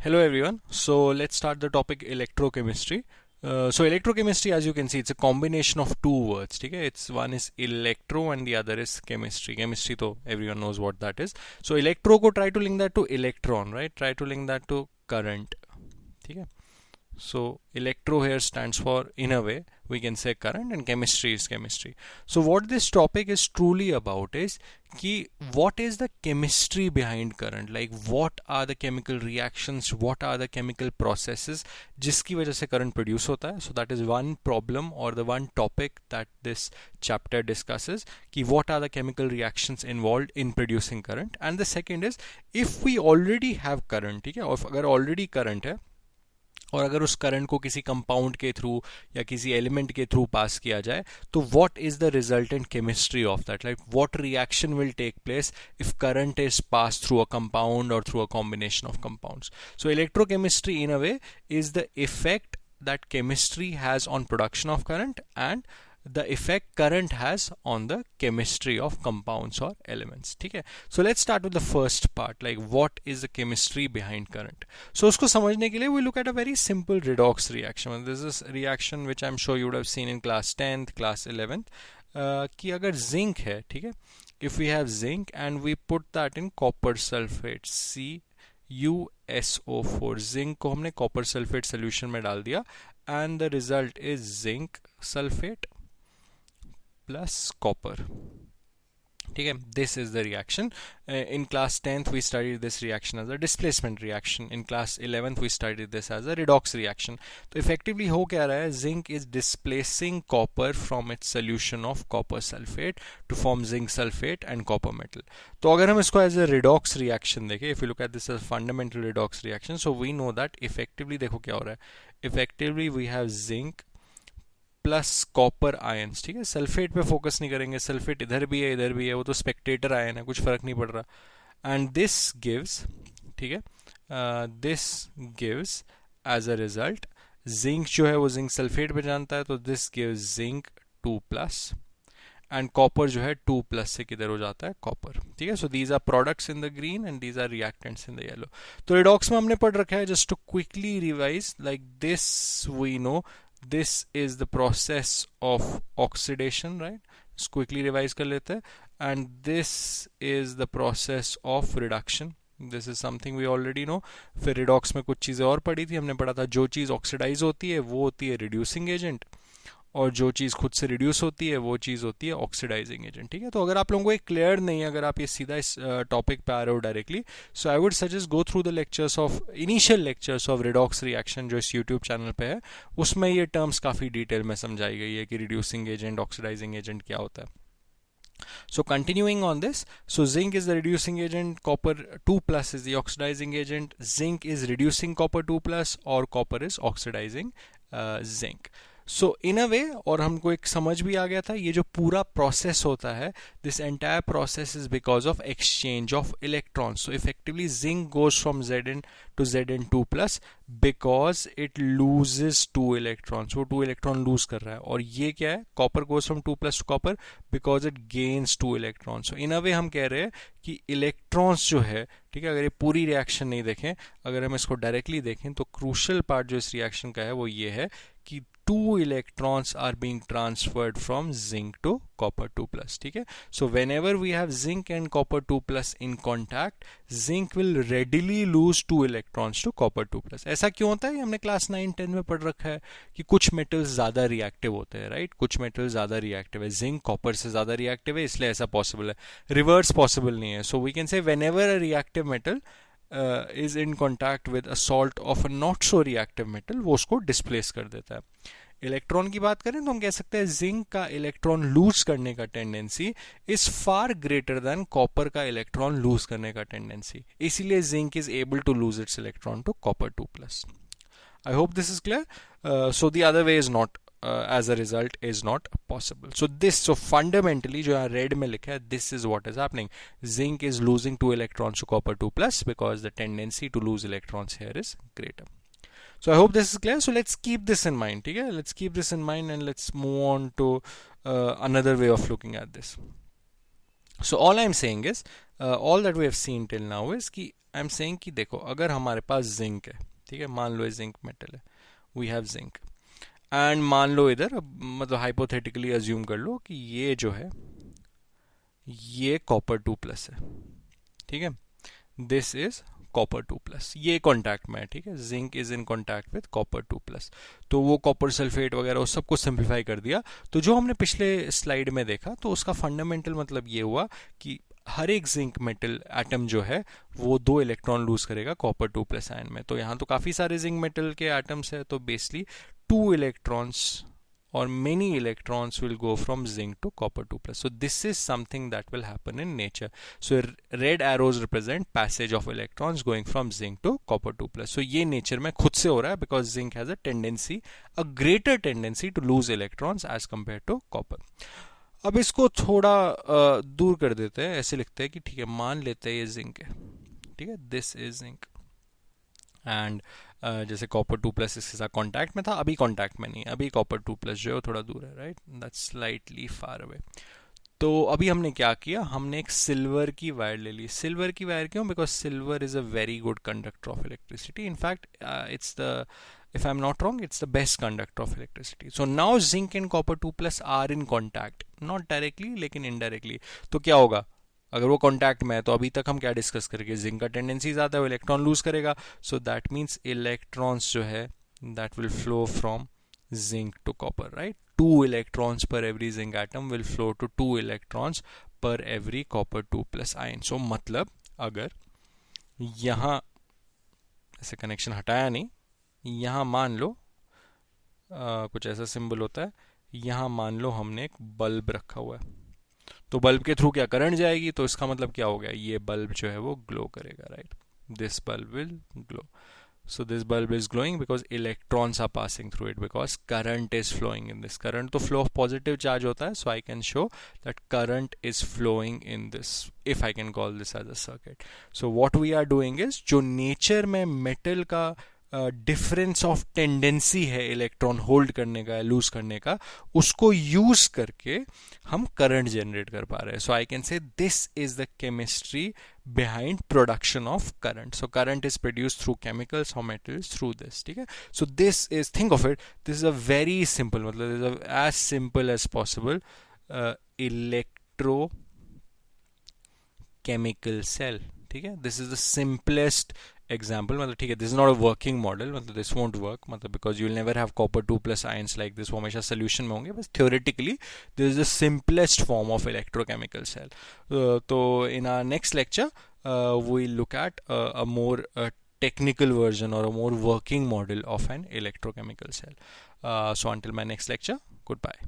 Hello everyone. So let's start the topic electrochemistry. So electrochemistry, as you can see, it's a combination of two words. Okay, it's one is electro and the other is chemistry. Chemistry, though everyone knows what that is. So electro को try to link that to electron, right? Try to link that to current. Okay. So electro here stands for, in a way, we can say current, and chemistry is chemistry. So what this topic is truly about is कि what is the chemistry behind current, like what are the chemical reactions, what are the chemical processes जिसकी वजह से current produce होता है. So that is one problem or the one topic that this chapter discusses, कि what are the chemical reactions involved in producing current. And the second is, if we already have current, ठीक है, और अगर already current है और अगर उस current को किसी कंपाउंड के थ्रू या किसी एलिमेंट के थ्रू पास किया जाए, तो what is the resultant chemistry of that, like what reaction will take place if current is pass through a compound और through a combination of compounds. So electrochemistry in a way is the effect that chemistry has on production of current and the effect current has on the chemistry of compounds or elements. ठीक है, so let's start with the first part, like what is the chemistry behind current. So उसको समझने के लिए we look at a very simple redox reaction. This is a reaction which I'm sure you would have seen in class 10th, class 11th. कि अगर zinc है, ठीक है, if we have zinc and we put that in copper sulfate CuSO4, zinc को हमने copper sulphate solution में डाल दिया and the result is zinc sulphate plus copper. ठीक है, this is the reaction. In class 10th we studied this reaction as a displacement reaction. In class 11th we studied this as a redox reaction. तो effectively हो क्या रहा है, zinc is displacing copper from its solution of copper sulphate to form zinc sulphate and copper metal. तो अगर हम इसको as a redox reaction देखें, if you look at this as fundamental redox reaction, so we know that effectively देखो क्या हो रहा है. Effectively we have zinc plus copper ions. ठीक है, सल्फेट पे फोकस नहीं करेंगे, सल्फेट इधर भी है इधर भी है, वो तो स्पेक्टेटर आयन है, कुछ फर्क नहीं पड़ रहा. एंड दिस गिव्स, ठीक है, this gives as a result zinc जो है वो जिंक सल्फेट पे जानता है, तो this gives zinc 2+ and copper जो है 2+ से किधर हो जाता है, कॉपर. ठीक है, so these are products in the green and these are reactants in the yellow. तो रिडॉक्स में हमने पढ़ रखा है, just to quickly revise, like this we know this is the process of oxidation, right? Just quickly revise कर लेते हैं. And this is the process of reduction. This is something we already know. फिर redox में कुछ चीज़ें और पढ़ी थी, हमने पढ़ा था जो चीज़ ऑक्सीडाइज होती है वो होती है रिड्यूसिंग एजेंट, और जो चीज़ खुद से रिड्यूस होती है वो चीज़ होती है ऑक्सीडाइजिंग एजेंट. ठीक है, तो अगर आप लोगों को एक क्लियर नहीं है, अगर आप ये सीधा इस टॉपिक पे आ रहे हो directly, so I would suggest go through the lectures of initial lectures of redox reaction जो इस यूट्यूब चैनल पे है. उसमें ये टर्म्स काफ़ी डिटेल में समझाई गई है कि रिड्यूसिंग एजेंट ऑक्सीडाइजिंग एजेंट क्या होता है. So continuing on this, so zinc is the reducing agent, copper 2+ is the oxidizing agent, zinc is reducing copper 2+ or copper is oxidizing zinc. So in a वे, और हमको एक समझ भी आ गया था, ये जो पूरा प्रोसेस होता है, this entire process is because of exchange of electrons. So effectively zinc goes from Zn to Zn2+ because it loses 2 electrons. वो 2 इलेक्ट्रॉन लूज कर रहा है. और ये क्या है, copper goes from 2+ to copper because it gains 2 electrons. So in a way हम कह रहे हैं कि इलेक्ट्रॉन्स जो है, ठीक है, अगर ये पूरी रिएक्शन नहीं देखें, अगर हम इसको डायरेक्टली देखें, तो क्रूशल पार्ट जो इस रिएक्शन का है वो ये है कि 2 electrons are being transferred from zinc to copper 2+. ठीक है, so whenever we have zinc and copper 2+ in contact, zinc will readily lose 2 electrons to copper 2+. ऐसा क्यों होता है, हमने क्लास 9-10 में पढ़ रखा है कि कुछ मेटल्स ज़्यादा रिएक्टिव होते हैं, राइट? कुछ मेटल्स ज़्यादा रिएक्टिव है, जिंक कॉपर से ज़्यादा रिएक्टिव है, इसलिए ऐसा पॉसिबल है. रिवर्स पॉसिबल नहीं है. So we can say whenever a reactive metal is in contact with a salt of a not so reactive metal, वो उसको डिस्प्लेस कर देता है. इलेक्ट्रॉन की बात करें तो हम कह सकते हैं जिंक का इलेक्ट्रॉन लूज करने का tendency is far greater than copper का इलेक्ट्रॉन लूज करने का टेंडेंसी. इसीलिए zinc is able to lose its electron to copper 2+. I hope this is clear. So the other way is not, as a result is not possible. So fundamentally जो यहाँ red में लिखा है, this is what is happening. Zinc is losing 2 electrons to copper 2+ because the tendency to lose electrons here is greater. So I hope this is clear. So let's keep this in mind. ठीक है, let's keep this in mind and let's move on to another way of looking at this. So all I'm saying is all that we have seen till now is कि I am saying कि देखो अगर हमारे पास zinc है, ठीक है, मान लो ये जिंक मेटल है, वी हैव जिंक, एंड मान लो इधर मतलब हाइपोथेटिकली अज्यूम कर लो कि ये जो है ये कॉपर 2 प्लस है, ठीक है, दिस इज कॉपर 2 प्लस, ये कॉन्टैक्ट में है, ठीक है, zinc is in contact with copper 2 plus, तो वो कॉपर सल्फेट वगैरह उस सबको सिंप्लीफाई कर दिया। तो जो हमने पिछले स्लाइड में देखा तो उसका फंडामेंटल मतलब ये हुआ कि हर एक जिंक मेटल एटम जो है वो 2 इलेक्ट्रॉन लूज करेगा कॉपर 2 प्लस आयन में। तो यहाँ तो काफ़ी सारे जिंक मेटल के एटम्स है, तो basically 2 electrons or many electrons will go from zinc to copper 2 plus. So this is something that will happen in nature. So red arrows represent passage of electrons going from zinc to copper 2 plus. So ये nature में खुद से हो रहा है because zinc has a tendency, a greater tendency to lose electrons as compared to copper. अब इसको थोड़ा दूर कर देते हैं, ऐसे लिखते हैं कि ठीक है, मान लेते हैं ये जिंक है, ठीक है, दिस इज जिंक, एंड जैसे कॉपर 2 प्लस इसके साथ कांटेक्ट में था, अभी कांटेक्ट में नहीं है, अभी कॉपर 2 प्लस जो है वो थोड़ा दूर है, right, that's slightly far away. तो अभी हमने क्या किया, हमने एक सिल्वर की वायर ले ली। सिल्वर की वायर क्यों? Because silver is a very good conductor of electricity, in fact it's the, if I'm not wrong, it's the best conductor of electricity. So now zinc and copper 2 plus are in contact, not directly लेकिन indirectly. तो क्या होगा अगर वो contact में है? तो अभी तक हम क्या डिस्कस करेंगे, जिंक का टेंडेंसी ज़्यादा है, वो इलेक्ट्रॉन लूज करेगा, सो दैट मीन्स इलेक्ट्रॉन्स जो है that will flow from zinc to copper, right, 2 electrons per every zinc atom will flow to 2 electrons per every copper 2 plus ion. So मतलब अगर यहाँ ऐसे कनेक्शन हटाया नहीं, यहाँ मान लो कुछ ऐसा सिंबल होता है, यहाँ मान लो हमने एक बल्ब रखा हुआ है, तो बल्ब के थ्रू क्या करंट जाएगी, तो इसका मतलब क्या हो गया, ये बल्ब जो है वो ग्लो करेगा, right, this bulb will glow. So this bulb is glowing because electrons are passing through it, because current is flowing in this. Current तो फ्लो ऑफ पॉजिटिव चार्ज होता है, so I can show that current is flowing in this, if I can call this as a circuit. So what we are doing is, जो nature में metal का difference of tendency है electron hold करने का या loose करने का, उसको यूज करके हम करंट जनरेट कर पा रहे हैं। So I can say this is the chemistry behind production of current. So current is produced through chemicals or metals through this, ठीक है। So this is, think of it, this is a very simple, मतलब this is as simple as possible electrochemical cell, ठीक है। This is the simplest example, मतलब ठीक है, this is not a working model, मतलब this won't work, मतलब because you will never have copper 2 plus ions like this, वो हमेशा solution में होंगे, बस theoretically this is the simplest form of electrochemical cell. तो in our next lecture we'll look at a more technical version or a more working model of an electrochemical cell. So until my next lecture, goodbye.